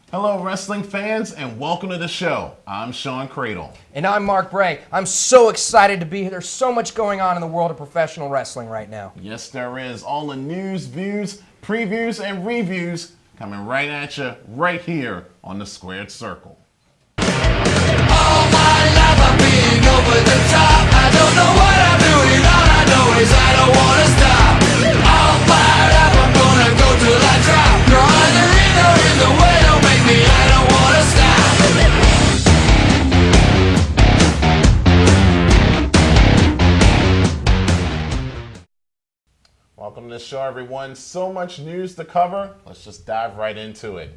Hello, wrestling fans, and welcome to the show. I'm Shawn Credle. And I'm Mark Bray. I'm so excited to be here. There's so much going on in the world of professional wrestling right now. Yes, there is. All the news, views, previews, and reviews coming right at you right here on the Squared Circle. All my life I'm being over the top. I don't know what I'm doing. All I know is I don't want to stop. All fired up, I'm gonna go till I drop. No other in the way, don't make me, I don't want to stop. Welcome to the show, everyone. So much news to cover. Let's just dive right into it.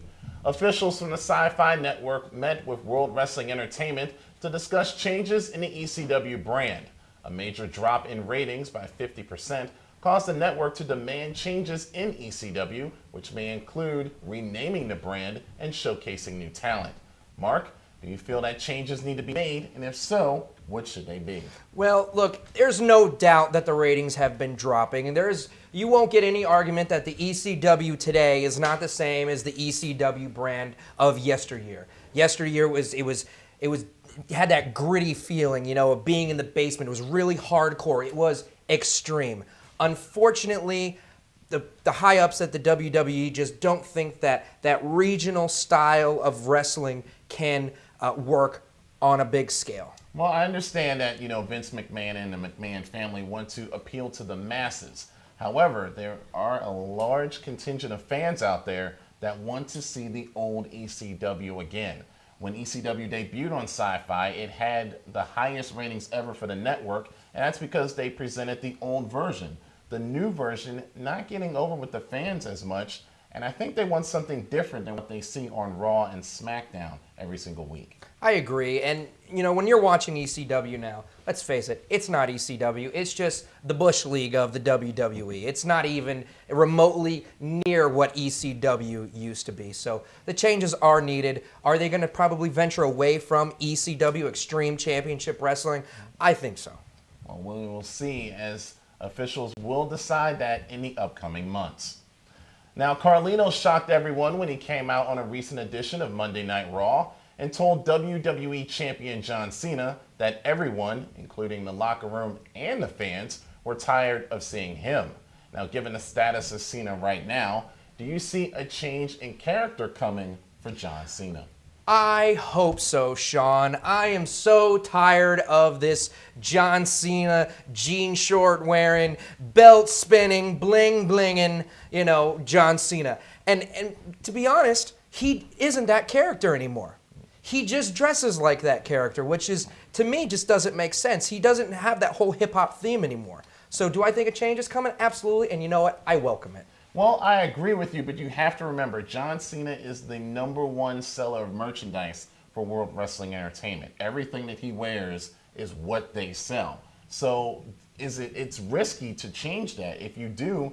Officials from the Sci-Fi Network met with World Wrestling Entertainment to discuss changes in the ECW brand. A major drop in ratings by 50% caused the network to demand changes in ECW, which may include renaming the brand and showcasing new talent. Mark, do you feel that changes need to be made? And if so, what should they be? Well, look, there's no doubt that the ratings have been dropping, and you won't get any argument that the ECW today is not the same as the ECW brand of yesteryear. Yesteryear it had that gritty feeling, you know, of being in the basement. It was really hardcore. It was extreme. Unfortunately, the high-ups at the WWE just don't think that regional style of wrestling can work on a big scale. Well, I understand that, Vince McMahon and the McMahon family want to appeal to the masses. However, there are a large contingent of fans out there that want to see the old ECW again. When ECW debuted on Sci-Fi, it had the highest ratings ever for the network, and that's because they presented the old version. The new version not getting over with the fans as much, and I think they want something different than what they see on Raw and SmackDown every single week. I agree, and when you're watching ECW now, let's face it, it's not ECW, it's just the Bush League of the WWE. It's not even remotely near what ECW used to be, so the changes are needed. Are they going to probably venture away from ECW, Extreme Championship Wrestling? I think so. Well, we will see, as officials will decide that in the upcoming months. Now, Carlito shocked everyone when he came out on a recent edition of Monday Night Raw and told WWE Champion John Cena that everyone, including the locker room and the fans, were tired of seeing him. Now, given the status of Cena right now, do you see a change in character coming for John Cena? I hope so, Shawn. I am so tired of this John Cena, jean short wearing, belt spinning, bling blinging, John Cena. And to be honest, he isn't that character anymore. He just dresses like that character, which is, to me, just doesn't make sense. He doesn't have that whole hip-hop theme anymore. So do I think a change is coming? Absolutely, and you know what? I welcome it. Well, I agree with you, but you have to remember, John Cena is the #1 seller of merchandise for World Wrestling Entertainment. Everything that he wears is what they sell. So it's risky to change that. If you do,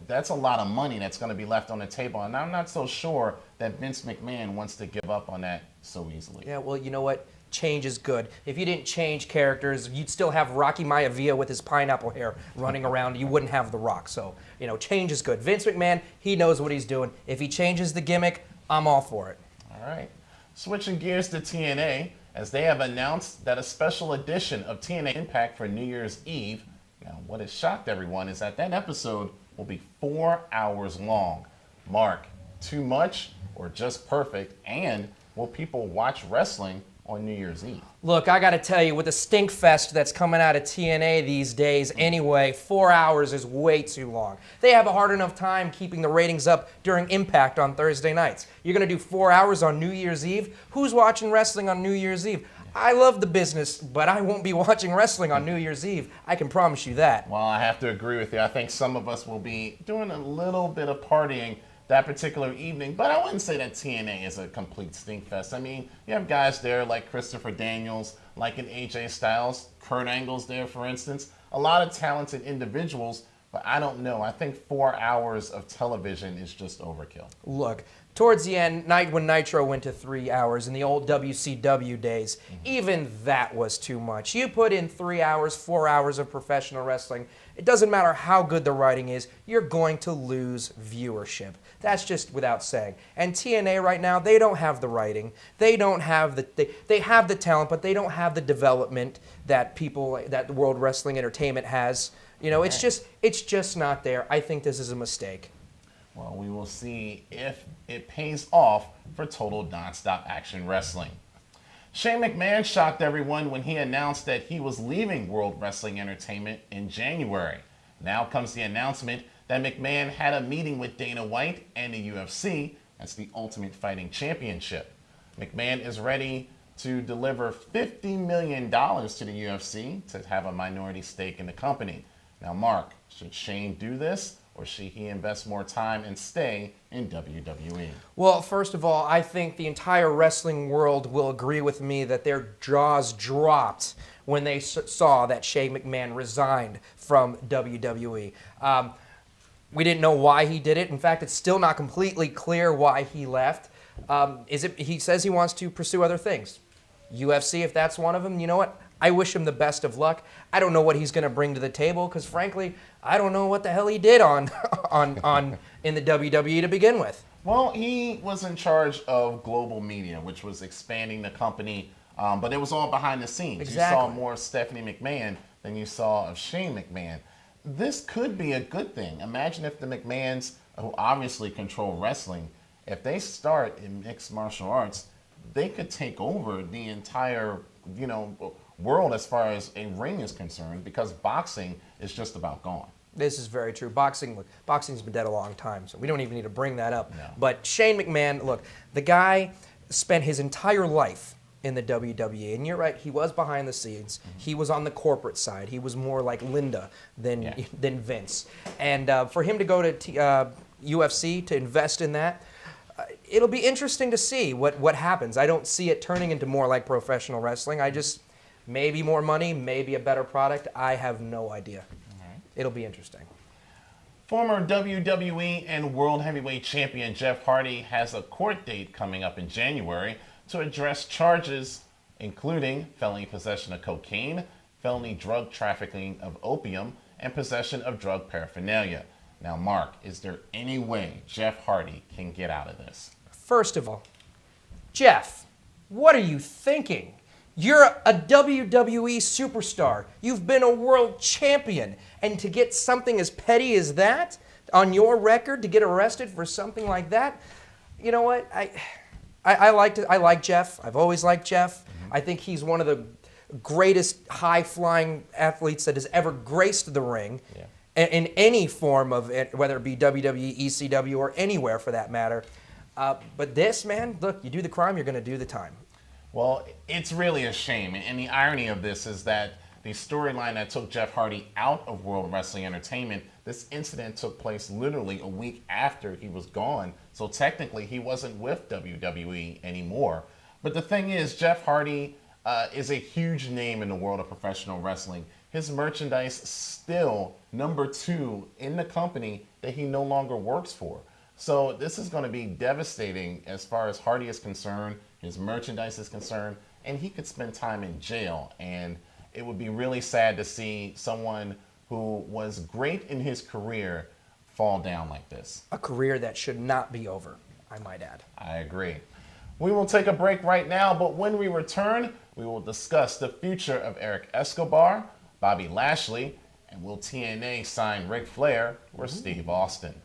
that's a lot of money that's going to be left on the table, and I'm not so sure that Vince McMahon wants to give up on that so easily. Yeah, well, you know what? Change is good. If you didn't change characters, you'd still have Rocky Maivia with his pineapple hair running around. You wouldn't have The Rock. So, change is good. Vince McMahon, he knows what he's doing. If he changes the gimmick, I'm all for it. All right. Switching gears to TNA, as they have announced that a special edition of TNA Impact for New Year's Eve. Now, what has shocked everyone is that episode will be 4 hours long. Mark, too much or just perfect? And will people watch wrestling on New Year's Eve? Look, I got to tell you, with the stink fest that's coming out of TNA these days anyway, 4 hours is way too long. They have a hard enough time keeping the ratings up during Impact on Thursday nights. You're going to do 4 hours on New Year's Eve? Who's watching wrestling on New Year's Eve? I love the business, but I won't be watching wrestling on New Year's Eve. I can promise you that. Well, I have to agree with you. I think some of us will be doing a little bit of partying that particular evening, but I wouldn't say that TNA is a complete stink fest. I mean, you have guys there like Christopher Daniels, like an AJ Styles, Kurt Angle's there, for instance. A lot of talented individuals, but I don't know. I think 4 hours of television is just overkill. Look, towards the end, when Nitro went to 3 hours in the old WCW days, even that was too much. You put in 3 hours, 4 hours of professional wrestling, it doesn't matter how good the writing is, you're going to lose viewership. That's just without saying. And TNA right now, they don't have the writing. They don't have they have the talent, but they don't have the development that that World Wrestling Entertainment has. You know, it's just not there. I think this is a mistake. Well, we will see if it pays off for Total Nonstop Action Wrestling. Shane McMahon shocked everyone when he announced that he was leaving World Wrestling Entertainment in January. Now comes the announcement that McMahon had a meeting with Dana White and the UFC. That's the Ultimate Fighting Championship. McMahon is ready to deliver $50 million to the UFC to have a minority stake in the company. Now, Mark, should Shane do this, or should he invest more time and stay in WWE? Well, first of all, I think the entire wrestling world will agree with me that their jaws dropped when they saw that Shane McMahon resigned from WWE. We didn't know why he did it. In fact, it's still not completely clear why he left. He says he wants to pursue other things. UFC, if that's one of them, you know what? I wish him the best of luck. I don't know what he's going to bring to the table because, frankly, I don't know what the hell he did in the WWE to begin with. Well, he was in charge of global media, which was expanding the company, but it was all behind the scenes. Exactly. You saw more of Stephanie McMahon than you saw of Shane McMahon. This could be a good thing. Imagine if the McMahons, who obviously control wrestling, if they start in mixed martial arts, they could take over the entire, world as far as a ring is concerned, because boxing is just about gone. This is very true. Boxing's been dead a long time, so we don't even need to bring that up. No. But Shane McMahon, look, the guy spent his entire life in the WWE, and you're right, he was behind the scenes. Mm-hmm. He was on the corporate side. He was more like Linda than Vince. And for him to go to UFC to invest in that, it'll be interesting to see what happens. I don't see it turning into more like professional wrestling. Maybe more money, maybe a better product. I have no idea. Right. It'll be interesting. Former WWE and World Heavyweight Champion Jeff Hardy has a court date coming up in January to address charges including felony possession of cocaine, felony drug trafficking of opium, and possession of drug paraphernalia. Now, Mark, is there any way Jeff Hardy can get out of this? First of all, Jeff, what are you thinking? You're a WWE superstar. You've been a world champion. And to get something as petty as that on your record, to get arrested for something like that, you know what? I like Jeff. I've always liked Jeff. Mm-hmm. I think he's one of the greatest high-flying athletes that has ever graced the ring in any form of it, whether it be WWE, ECW, or anywhere for that matter. But this, man, look, you do the crime, you're going to do the time. Well, it's really a shame. And the irony of this is that the storyline that took Jeff Hardy out of World Wrestling Entertainment, this incident took place literally a week after he was gone. So technically, he wasn't with WWE anymore. But the thing is, Jeff Hardy is a huge name in the world of professional wrestling. His merchandise still #2 in the company that he no longer works for. So this is going to be devastating as far as Hardy is concerned, his merchandise is concerned, and he could spend time in jail. And it would be really sad to see someone who was great in his career fall down like this. A career that should not be over, I might add. I agree. We will take a break right now, but when we return, we will discuss the future of Eric Escobar, Bobby Lashley, and will TNA sign Ric Flair or Steve Austin?